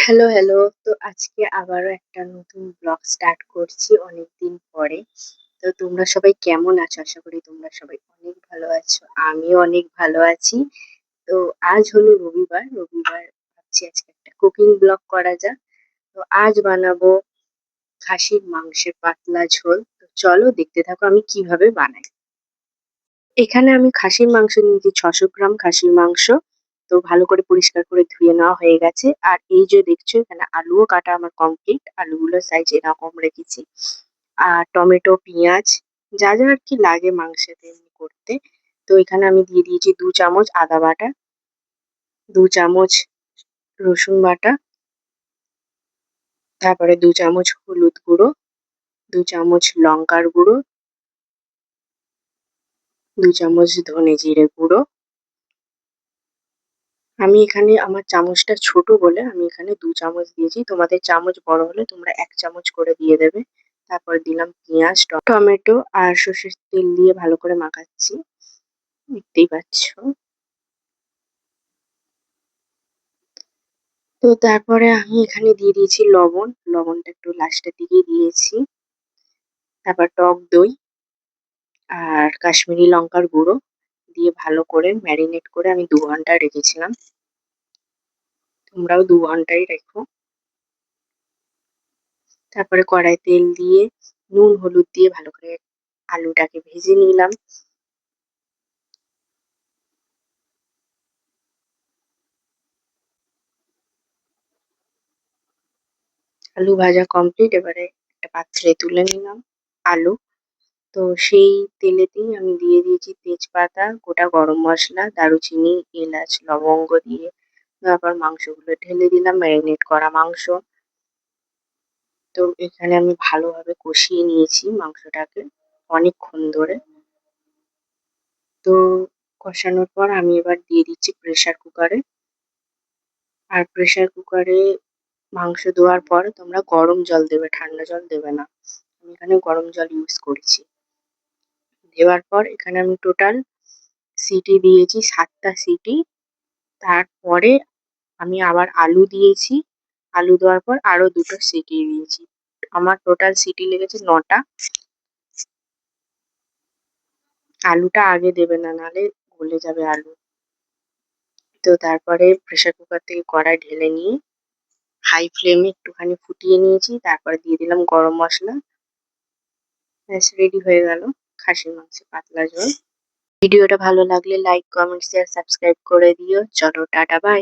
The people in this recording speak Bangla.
Hello, hello. তো আজকে আবারও একটা নতুন ব্লগ স্টার্ট করছি অনেকদিন পরে। তো তোমরা সবাই কেমন আছো? আশা করি তোমরা সবাই অনেক ভালো আছো। আমিও অনেক ভালো আছি। তো আজ হলো রবিবার। রবিবার ভাবছি আজকে একটা কুকিং ব্লগ করা যাক। তো আজ বানাবো খাসির মাংসের পাতলা ঝোল। তো চলো দেখতে থাকো আমি কিভাবে বানাই। এখানে আমি খাসির মাংস নিয়েছি ৬০০ গ্রাম খাসির মাংস। তো ভালো করে পরিষ্কার করে ধুয়ে নেওয়া হয়ে গেছে। আর এই যে দেখছো এখানে আলুও কাটা আমার কমপ্লিট। আলুগুলোর সাইজ এরকম রেখেছি। আর টমেটো, পেঁয়াজ যা যা আর কি লাগে মাংসেতে এমনি করতে। তো এখানে আমি দিয়ে দিয়েছি ২ চামচ আদা বাটা, ২ চামচ রসুন বাটা, তারপরে ২ চামচ হলুদ গুঁড়ো, ২ চামচ লঙ্কার গুঁড়ো, ২ চামচ ধনে জিরে গুঁড়ো। আমি এখানে আমার চামচটা ছোট বলে আমি এখানে ২ চামচ দিয়েছি। তোমাদের চামচ বড় হলে তোমরা ১ চামচ করে দিয়ে দেবে। তারপর দিলাম পেঁয়াজ, টমেটো আর সর্ষের তেল দিয়ে ভালো করে মাখাচ্ছি। দেখতেই পাচ্ছ। তো তারপরে আমি এখানে দিয়ে দিয়েছি লবণ। লবণটা একটু লাস্টের দিকেই দিয়েছি। তারপর টক দই আর কাশ্মীরি লঙ্কার গুঁড়ো দিয়ে ভালো করে ম্যারিনেট করে আমি ২ ঘন্টা রেখেছিলাম। তোমরাও ২ ঘন্টাই রেখো। তারপরে কড়াই তেল দিয়ে নুন হলুদ দিয়ে ভালো করে আলুটাকে ভেজে নিলাম। আলু ভাজা কমপ্লিট। এবারে একটা পাত্রে তুলে নিলাম আলু। তো সেই তেলেতেই আমি দিয়ে দিয়েছি তেজপাতা, গোটা গরম মশলা, দারুচিনি, এলাচ, লবঙ্গ দিয়ে তারপর মাংসগুলো ঢেলে দিলাম, ম্যারিনেট করা মাংস। তো এখানে আমি ভালোভাবে কষিয়ে নিয়েছি মাংসটাকে অনেকক্ষণ ধরে। তো কষানোর পর আমি এবার দিয়ে দিচ্ছি প্রেসার কুকারে। আর প্রেসার কুকারে মাংস দেওয়ার পর তোমরা গরম জল দেবে, ঠান্ডা জল দেবে না। আমি এখানে গরম জল ইউজ করছি। দেওয়ার পর এখানে আমি টোটাল সিটি দিয়েছি ৭ টা সিটি। তারপরে আমি আবার আলু দিয়েছি। আলু দেওয়ার পর আরো ২ টো সিটি দিয়েছি। আমার টোটাল সিটি লেগেছে ৯ টা। আলুটা আগে দেবে না, নাহলে গলে যাবে আলু। তো তারপরে প্রেসার কুকার থেকে কড়াই ঢেলে নিয়ে হাই ফ্লেমে একটুখানি ফুটিয়ে নিয়েছি। তারপরে দিয়ে দিলাম গরম মসলা। ব্যাস রেডি হয়ে গেল খাসির মাংসের পাতলা ঝোল। ভিডিওটা ভালো লাগলে লাইক, কমেন্ট, শেয়ার, সাবস্ক্রাইব করে দিও। চলো টাটা বাই।